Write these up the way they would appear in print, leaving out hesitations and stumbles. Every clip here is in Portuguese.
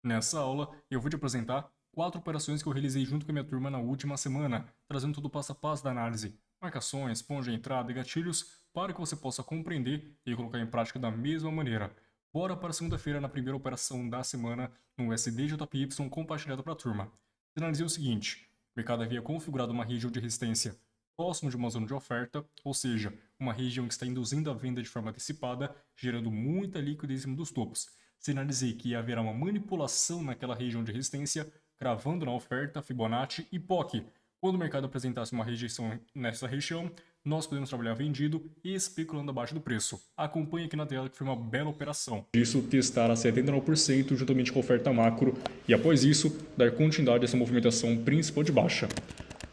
Nessa aula, eu vou te apresentar 4 operações que eu realizei junto com a minha turma na última semana, trazendo todo o passo a passo da análise, marcações, pontos de entrada e gatilhos, para que você possa compreender e colocar em prática da mesma maneira. Bora para segunda-feira na primeira operação da semana no SDJPY compartilhado para a turma. Analisei o seguinte: o mercado havia configurado uma região de resistência próximo de uma zona de oferta, ou seja, uma região que está induzindo a venda de forma antecipada, gerando muita liquidez em cima dos topos. Sinalizei que haverá uma manipulação naquela região de resistência, cravando na oferta Fibonacci e POC. Quando o mercado apresentasse uma rejeição nessa região, nós podemos trabalhar vendido e especulando abaixo do preço. Acompanhe aqui na tela que foi uma bela operação. Isso testar a 79% juntamente com a oferta macro e após isso dar continuidade a essa movimentação principal de baixa.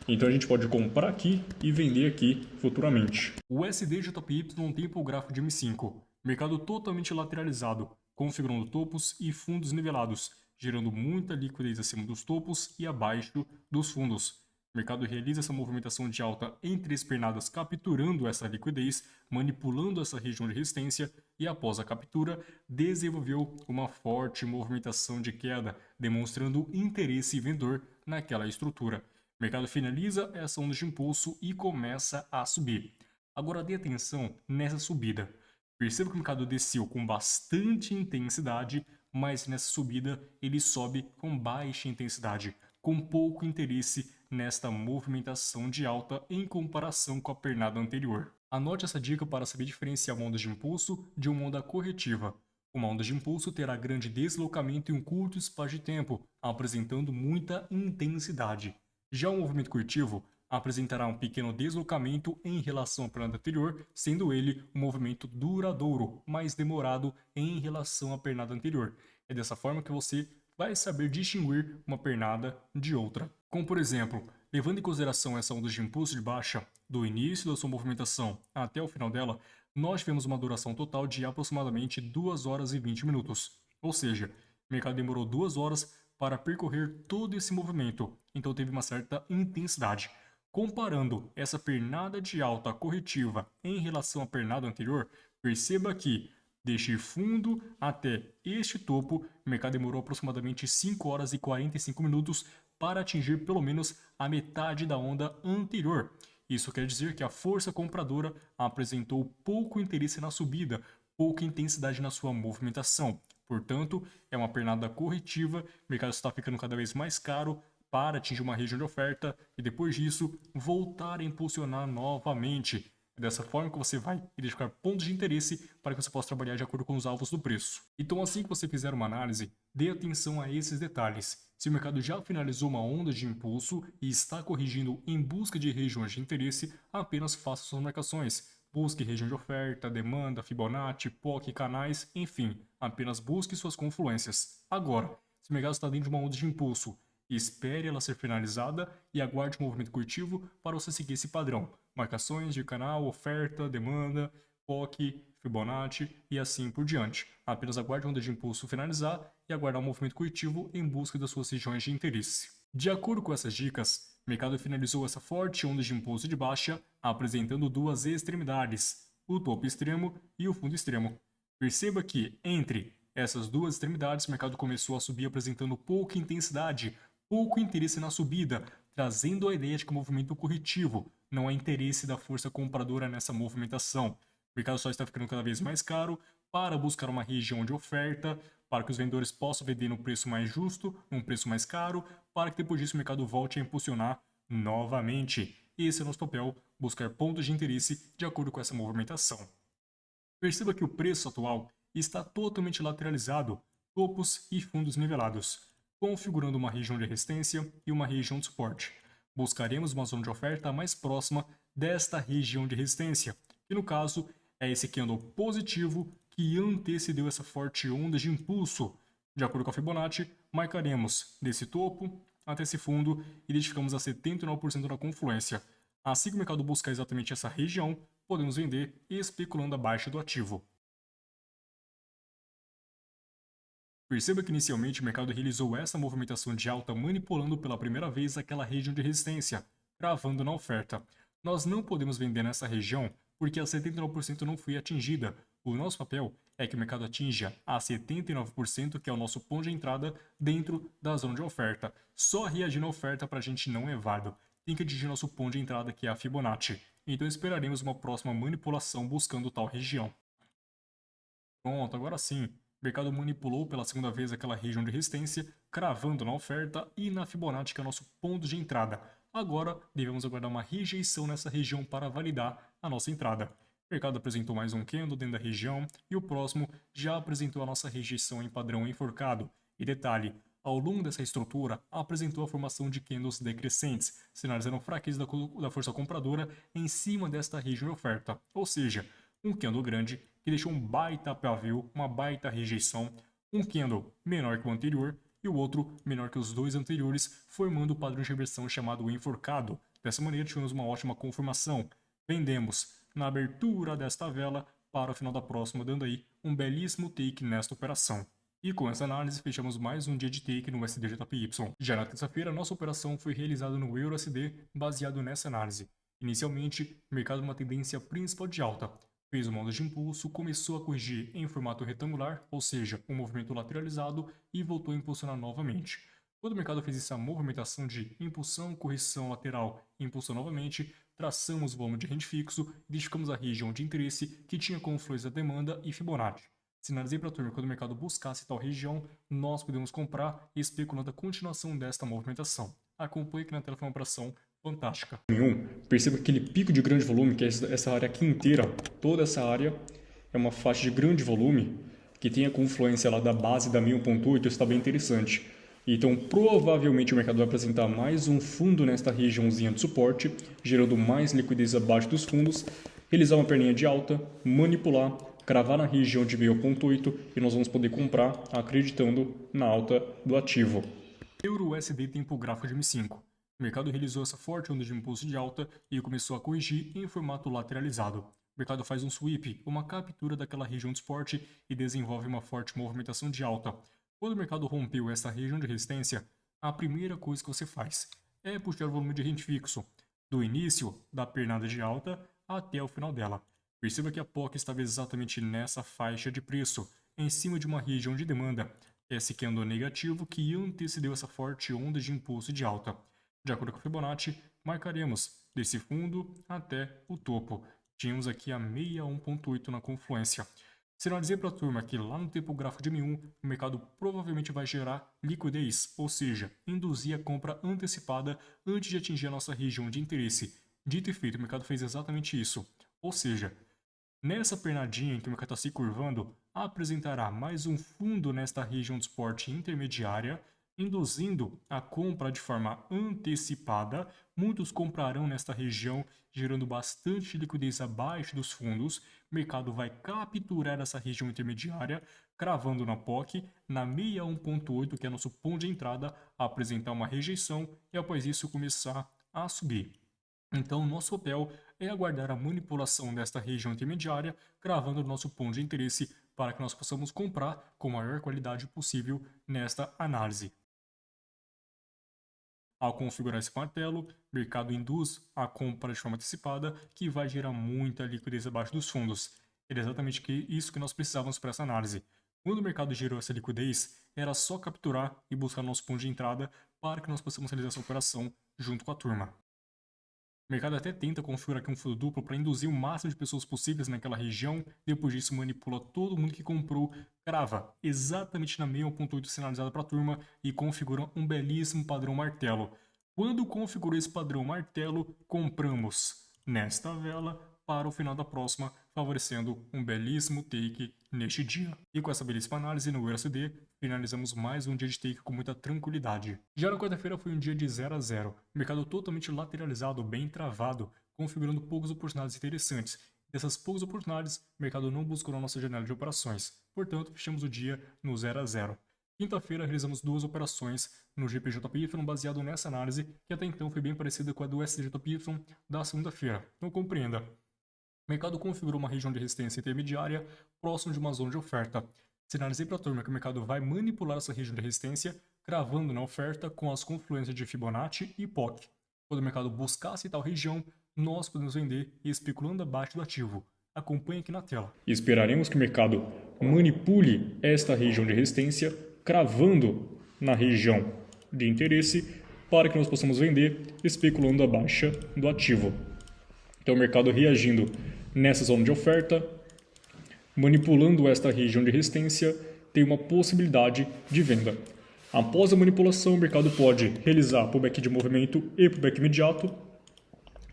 Então a gente pode comprar aqui e vender aqui futuramente. O SDJPY tem o gráfico de M5, mercado totalmente lateralizado, configurando topos e fundos nivelados, gerando muita liquidez acima dos topos e abaixo dos fundos. O mercado realiza essa movimentação de alta em 3 pernadas, capturando essa liquidez, manipulando essa região de resistência e após a captura, desenvolveu uma forte movimentação de queda, demonstrando interesse vendedor naquela estrutura. O mercado finaliza essa onda de impulso e começa a subir. Agora dê atenção nessa subida. Perceba que o mercado desceu com bastante intensidade, mas nessa subida ele sobe com baixa intensidade, com pouco interesse nesta movimentação de alta em comparação com a pernada anterior. Anote essa dica para saber diferenciar uma onda de impulso de uma onda corretiva. Uma onda de impulso terá grande deslocamento em um curto espaço de tempo, apresentando muita intensidade. Já o movimento corretivo apresentará um pequeno deslocamento em relação à pernada anterior, sendo ele um movimento duradouro, mais demorado em relação à pernada anterior. É dessa forma que você vai saber distinguir uma pernada de outra. Como por exemplo, levando em consideração essa onda de impulso de baixa, do início da sua movimentação até o final dela, nós tivemos uma duração total de aproximadamente 2 horas e 20 minutos. Ou seja, o mercado demorou 2 horas para percorrer todo esse movimento, então teve uma certa intensidade. Comparando essa pernada de alta corretiva em relação à pernada anterior, perceba que deste fundo até este topo, o mercado demorou aproximadamente 5 horas e 45 minutos para atingir pelo menos a metade da onda anterior. Isso quer dizer que a força compradora apresentou pouco interesse na subida, pouca intensidade na sua movimentação. Portanto, é uma pernada corretiva, o mercado está ficando cada vez mais caro para atingir uma região de oferta e depois disso voltar a impulsionar novamente. É dessa forma que você vai identificar pontos de interesse para que você possa trabalhar de acordo com os alvos do preço. Então assim que você fizer uma análise, dê atenção a esses detalhes. Se o mercado já finalizou uma onda de impulso e está corrigindo em busca de regiões de interesse, apenas faça suas marcações. Busque região de oferta, demanda, Fibonacci, POC, canais, enfim, apenas busque suas confluências. Agora, se o mercado está dentro de uma onda de impulso, espere ela ser finalizada e aguarde o movimento corretivo para você seguir esse padrão. Marcações de canal, oferta, demanda, POC, Fibonacci e assim por diante. Apenas aguarde a onda de impulso finalizar e aguardar o movimento corretivo em busca das suas regiões de interesse. De acordo com essas dicas, o mercado finalizou essa forte onda de impulso de baixa, apresentando duas extremidades, o topo extremo e o fundo extremo. Perceba que, entre essas duas extremidades, o mercado começou a subir apresentando pouca intensidade, pouco interesse na subida, trazendo a ideia de que o movimento corretivo não há interesse da força compradora nessa movimentação. O mercado só está ficando cada vez mais caro para buscar uma região de oferta, para que os vendedores possam vender no preço mais justo, num preço mais caro, para que depois disso o mercado volte a impulsionar novamente. Esse é o nosso papel, buscar pontos de interesse de acordo com essa movimentação. Perceba que o preço atual está totalmente lateralizado, topos e fundos nivelados, configurando uma região de resistência e uma região de suporte. Buscaremos uma zona de oferta mais próxima desta região de resistência, que no caso é esse candle positivo que antecedeu essa forte onda de impulso. De acordo com a Fibonacci, marcaremos desse topo até esse fundo e identificamos a 79% da confluência. Assim que o mercado buscar exatamente essa região, podemos vender especulando abaixo do ativo. Perceba que inicialmente o mercado realizou essa movimentação de alta manipulando pela primeira vez aquela região de resistência, cravando na oferta. Nós não podemos vender nessa região porque a 79% não foi atingida, O nosso papel é que o mercado atinja a 79%, que é o nosso ponto de entrada, dentro da zona de oferta. Só reagir na oferta para a gente não é válido. Tem que atingir nosso ponto de entrada, que é a Fibonacci. Então esperaremos uma próxima manipulação buscando tal região. Pronto, agora sim. O mercado manipulou pela segunda vez aquela região de resistência, cravando na oferta e na Fibonacci, que é o nosso ponto de entrada. Agora, devemos aguardar uma rejeição nessa região para validar a nossa entrada. O mercado apresentou mais um candle dentro da região e o próximo já apresentou a nossa rejeição em padrão enforcado. E detalhe, ao longo dessa estrutura, apresentou a formação de candles decrescentes, sinalizando fraqueza da força compradora em cima desta região de oferta. Ou seja, um candle grande que deixou um baita pavio, uma baita rejeição, um candle menor que o anterior e o outro menor que os dois anteriores, formando o padrão de reversão chamado enforcado. Dessa maneira, tivemos uma ótima confirmação. Vendemos na abertura desta vela para o final da próxima, dando aí um belíssimo take nesta operação. E com essa análise, fechamos mais um dia de take no USDJPY. Já na terça-feira, nossa operação foi realizada no EURUSD, baseado nessa análise. Inicialmente, o mercado uma tendência principal de alta. Fez uma onda de impulso, começou a corrigir em formato retangular, ou seja, um movimento lateralizado, e voltou a impulsionar novamente. Quando o mercado fez essa movimentação de impulsão, correção lateral e impulsão novamente, traçamos o volume de rende fixo e identificamos a região de interesse que tinha confluência da demanda e Fibonacci. Sinalizei para a turma que quando o mercado buscasse tal região, nós podemos comprar, especulando a continuação desta movimentação. Acompanhe que na tela foi uma operação fantástica. Perceba aquele pico de grande volume, que é essa área aqui inteira, toda essa área é uma faixa de grande volume, que tem a confluência lá da base da 1001.8, está bem interessante. Então, provavelmente o mercado vai apresentar mais um fundo nesta regiãozinha de suporte, gerando mais liquidez abaixo dos fundos, realizar uma perninha de alta, manipular, cravar na região de 1001.8 e nós vamos poder comprar acreditando na alta do ativo. EURUSD tempo gráfico de M5. O mercado realizou essa forte onda de impulso de alta e começou a corrigir em formato lateralizado. O mercado faz um sweep, uma captura daquela região de suporte e desenvolve uma forte movimentação de alta. Quando o mercado rompeu essa região de resistência, a primeira coisa que você faz é puxar o volume de rende fixo, do início da pernada de alta até o final dela. Perceba que a POC estava exatamente nessa faixa de preço, em cima de uma região de demanda, esse candle negativo que antecedeu essa forte onda de impulso de alta. De acordo com a Fibonacci, marcaremos desse fundo até o topo. Tínhamos aqui a 61.8 na confluência. Sinalizei para a turma que lá no tempo gráfico de M1, o mercado provavelmente vai gerar liquidez, ou seja, induzir a compra antecipada antes de atingir a nossa região de interesse. Dito e feito, o mercado fez exatamente isso. Ou seja, nessa pernadinha em que o mercado está se curvando, apresentará mais um fundo nesta região de suporte intermediária, induzindo a compra de forma antecipada. Muitos comprarão nesta região, gerando bastante liquidez abaixo dos fundos. O mercado vai capturar essa região intermediária, cravando na POC, na 61.8, que é nosso ponto de entrada, apresentar uma rejeição e após isso começar a subir. Então, nosso papel é aguardar a manipulação desta região intermediária, cravando o nosso ponto de interesse para que nós possamos comprar com a maior qualidade possível nesta análise. Ao configurar esse martelo, o mercado induz a compra de forma antecipada, que vai gerar muita liquidez abaixo dos fundos. Era exatamente isso que nós precisávamos para essa análise. Quando o mercado gerou essa liquidez, era só capturar e buscar nosso ponto de entrada para que nós possamos realizar essa operação junto com a turma. O mercado até tenta configurar aqui um fundo duplo para induzir o máximo de pessoas possíveis naquela região, depois disso manipula todo mundo que comprou, crava exatamente na 61.8 sinalizada para a turma e configura um belíssimo padrão martelo. Quando configurou esse padrão martelo, compramos nesta vela para o final da próxima, favorecendo um belíssimo take neste dia. E com essa belíssima análise no USD, finalizamos mais um dia de take com muita tranquilidade. Já na quarta-feira foi um dia de 0 a 0, mercado totalmente lateralizado, bem travado, configurando poucas oportunidades interessantes. Dessas poucas oportunidades, o mercado não buscou na nossa janela de operações, portanto, fechamos o dia no 0 a 0. Quinta-feira, realizamos duas operações no GPJPY baseado nessa análise, que até então foi bem parecida com a do SDJPY da segunda-feira. Então compreenda. O mercado configurou uma região de resistência intermediária próximo de uma zona de oferta. Sinalizei para a turma que o mercado vai manipular essa região de resistência, cravando na oferta com as confluências de Fibonacci e POC. Quando o mercado buscasse tal região, nós podemos vender especulando abaixo do ativo. Acompanhe aqui na tela. Esperaremos que o mercado manipule esta região de resistência, cravando na região de interesse, para que nós possamos vender, especulando a baixa do ativo. Então, o mercado reagindo nessa zona de oferta, manipulando esta região de resistência, tem uma possibilidade de venda. Após a manipulação, o mercado pode realizar pullback de movimento e pullback imediato,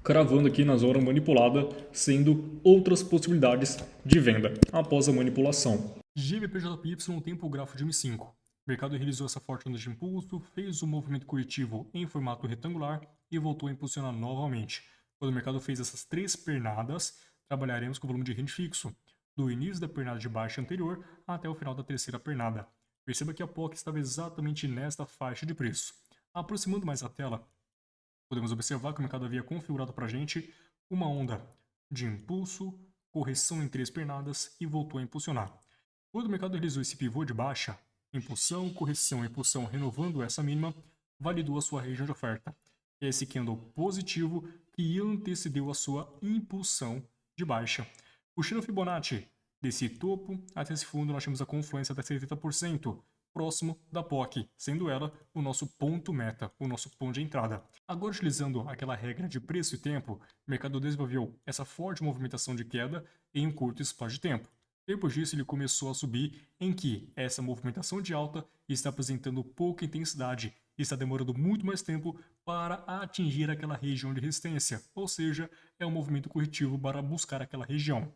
cravando aqui na zona manipulada, sendo outras possibilidades de venda após a manipulação. GBPJPY tempo gráfico de M5. O mercado realizou essa forte onda de impulso, fez um movimento corretivo em formato retangular e voltou a impulsionar novamente. Quando o mercado fez essas 3 pernadas, trabalharemos com o volume de rende fixo, do início da pernada de baixa anterior até o final da terceira pernada. Perceba que a POC estava exatamente nesta faixa de preço. Aproximando mais a tela, podemos observar que o mercado havia configurado para a gente uma onda de impulso, correção em 3 pernadas e voltou a impulsionar. Quando o mercado realizou esse pivô de baixa, impulsão, correção, impulsão, renovando essa mínima, validou a sua região de oferta. É esse candle positivo que antecedeu a sua impulsão de baixa. Puxando o Fibonacci, desse topo até esse fundo nós temos a confluência até 70%, próximo da POC, sendo ela o nosso ponto meta, o nosso ponto de entrada. Agora, utilizando aquela regra de preço e tempo, o mercado desenvolveu essa forte movimentação de queda em um curto espaço de tempo. Depois disso, ele começou a subir, em que essa movimentação de alta está apresentando pouca intensidade e está demorando muito mais tempo para atingir aquela região de resistência, ou seja, é um movimento corretivo para buscar aquela região.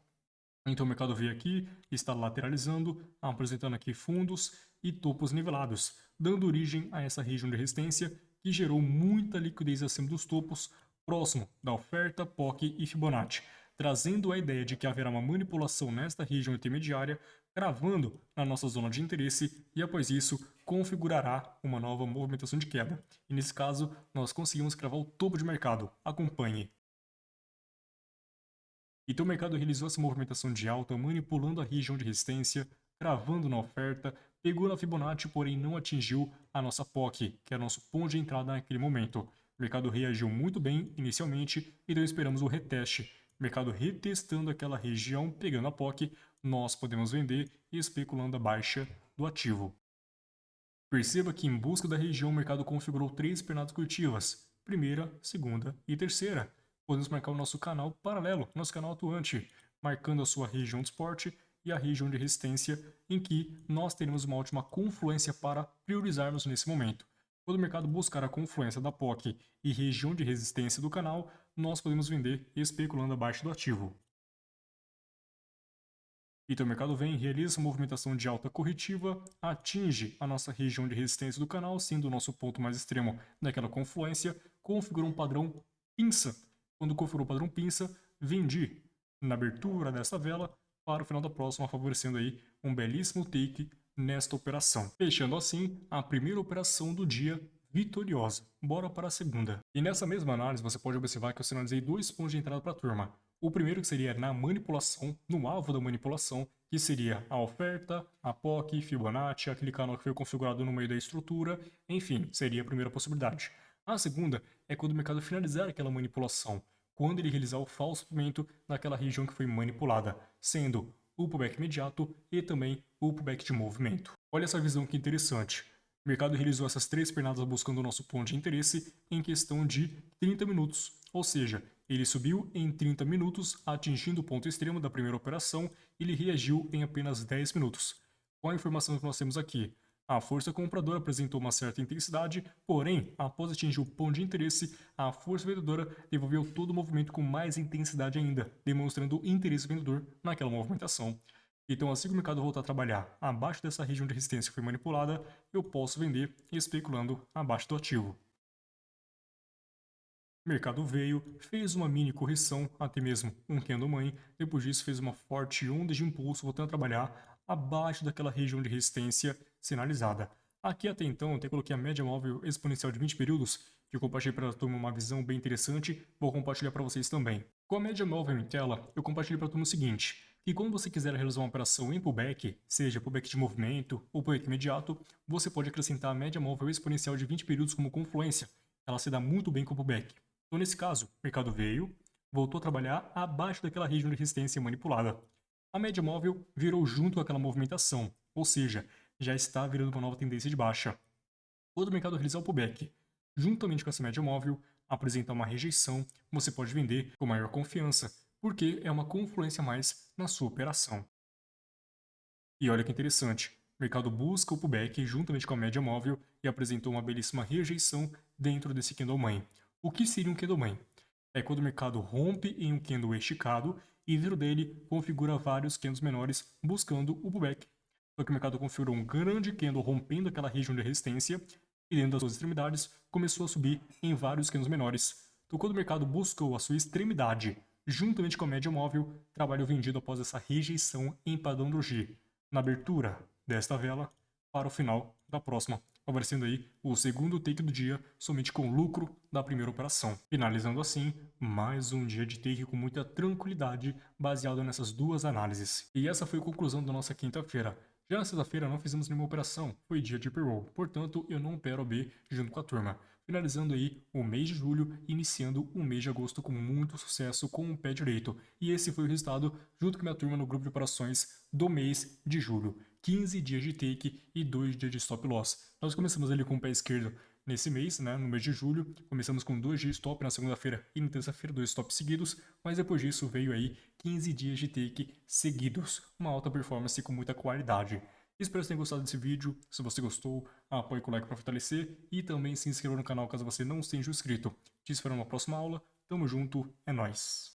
Então o mercado veio aqui, está lateralizando, apresentando aqui fundos e topos nivelados, dando origem a essa região de resistência que gerou muita liquidez acima dos topos, próximo da oferta, POC e Fibonacci, trazendo a ideia de que haverá uma manipulação nesta região intermediária, cravando na nossa zona de interesse e após isso configurará uma nova movimentação de queda. E nesse caso, nós conseguimos cravar o topo de mercado. Acompanhe. Então o mercado realizou essa movimentação de alta, manipulando a região de resistência, cravando na oferta, pegou na Fibonacci, porém não atingiu a nossa POC, que é o nosso ponto de entrada naquele momento. O mercado reagiu muito bem inicialmente, então esperamos o reteste. O mercado retestando aquela região, pegando a POC, nós podemos vender e especulando a baixa do ativo. Perceba que em busca da região o mercado configurou 3 pernadas corretivas, primeira, segunda e terceira. Podemos marcar o nosso canal paralelo, nosso canal atuante, marcando a sua região de suporte e a região de resistência, em que nós teremos uma ótima confluência para priorizarmos nesse momento. Quando o mercado buscar a confluência da POC e região de resistência do canal, nós podemos vender especulando abaixo do ativo. Então o mercado vem, realiza uma movimentação de alta corretiva, atinge a nossa região de resistência do canal, sendo o nosso ponto mais extremo daquela confluência, configura um padrão pinça. Quando configurou o padrão pinça, vendi na abertura dessa vela para o final da próxima, favorecendo aí um belíssimo take nesta operação. Fechando assim a primeira operação do dia vitoriosa. Bora para a segunda. E nessa mesma análise você pode observar que eu sinalizei 2 pontos de entrada para a turma. O primeiro que seria na manipulação, no alvo da manipulação, que seria a oferta, a POC, Fibonacci, aquele canal que foi configurado no meio da estrutura, enfim, seria a primeira possibilidade. A segunda é quando o mercado finalizar aquela manipulação, quando ele realizar o falso rompimento naquela região que foi manipulada, sendo o pullback imediato e também o pullback de movimento. Olha essa visão que interessante. O mercado realizou essas 3 pernadas buscando o nosso ponto de interesse em questão de 30 minutos, ou seja, ele subiu em 30 minutos, atingindo o ponto extremo da primeira operação, e ele reagiu em apenas 10 minutos. Qual a informação que nós temos aqui? A força compradora apresentou uma certa intensidade, porém, após atingir o ponto de interesse, a força vendedora devolveu todo o movimento com mais intensidade ainda, demonstrando interesse vendedor naquela movimentação. Então, assim que o mercado voltar a trabalhar abaixo dessa região de resistência que foi manipulada, eu posso vender especulando abaixo do ativo. O mercado veio, fez uma mini correção, até mesmo um candle mãe, depois disso fez uma forte onda de impulso, voltando a trabalhar abaixo daquela região de resistência sinalizada. Aqui até então eu até coloquei a média móvel exponencial de 20 períodos, que eu compartilhei para a turma uma visão bem interessante, vou compartilhar para vocês também. Com a média móvel em tela, eu compartilhei para a turma o seguinte, que quando você quiser realizar uma operação em pullback, seja pullback de movimento ou pullback imediato, você pode acrescentar a média móvel exponencial de 20 períodos como confluência. Ela se dá muito bem com o pullback. Então, nesse caso, o mercado veio, voltou a trabalhar abaixo daquela região de resistência manipulada. A média móvel virou junto com aquela movimentação, ou seja, já está virando uma nova tendência de baixa. Quando o mercado realizar o pullback, juntamente com essa média móvel, apresentar uma rejeição, você pode vender com maior confiança, porque é uma confluência a mais na sua operação. E olha que interessante, o mercado busca o pullback juntamente com a média móvel e apresentou uma belíssima rejeição dentro desse candle mãe. O que seria um candle mãe? É quando o mercado rompe em um candle esticado e dentro dele configura vários candles menores buscando o pullback. Só que o mercado configurou um grande candle rompendo aquela região de resistência e dentro das suas extremidades começou a subir em vários candles menores. Então quando o mercado buscou a sua extremidade juntamente com a média móvel, trabalho vendido após essa rejeição em padrão doji na abertura desta vela para o final da próxima, favorecendo aí o segundo take do dia somente com lucro da primeira operação. Finalizando assim, mais um dia de take com muita tranquilidade baseado nessas duas análises. E essa foi a conclusão da nossa quinta-feira. Já na sexta-feira não fizemos nenhuma operação, foi dia de pre-roll, portanto eu não opero B junto com a turma. Finalizando aí o mês de julho, iniciando o mês de agosto com muito sucesso com o pé direito. E esse foi o resultado junto com a minha turma no grupo de operações do mês de julho. 15 dias de take e 2 dias de stop loss. Nós começamos ali com o pé esquerdo nesse mês, no mês de julho. Começamos com 2 dias de stop na segunda-feira e na terça-feira, 2 stops seguidos. Mas depois disso veio aí 15 dias de take seguidos. Uma alta performance com muita qualidade. Espero que vocês tenham gostado desse vídeo. Se você gostou, apoie com o like para fortalecer e também se inscreva no canal caso você não esteja inscrito. Te espero numa próxima aula. Tamo junto, é nóis!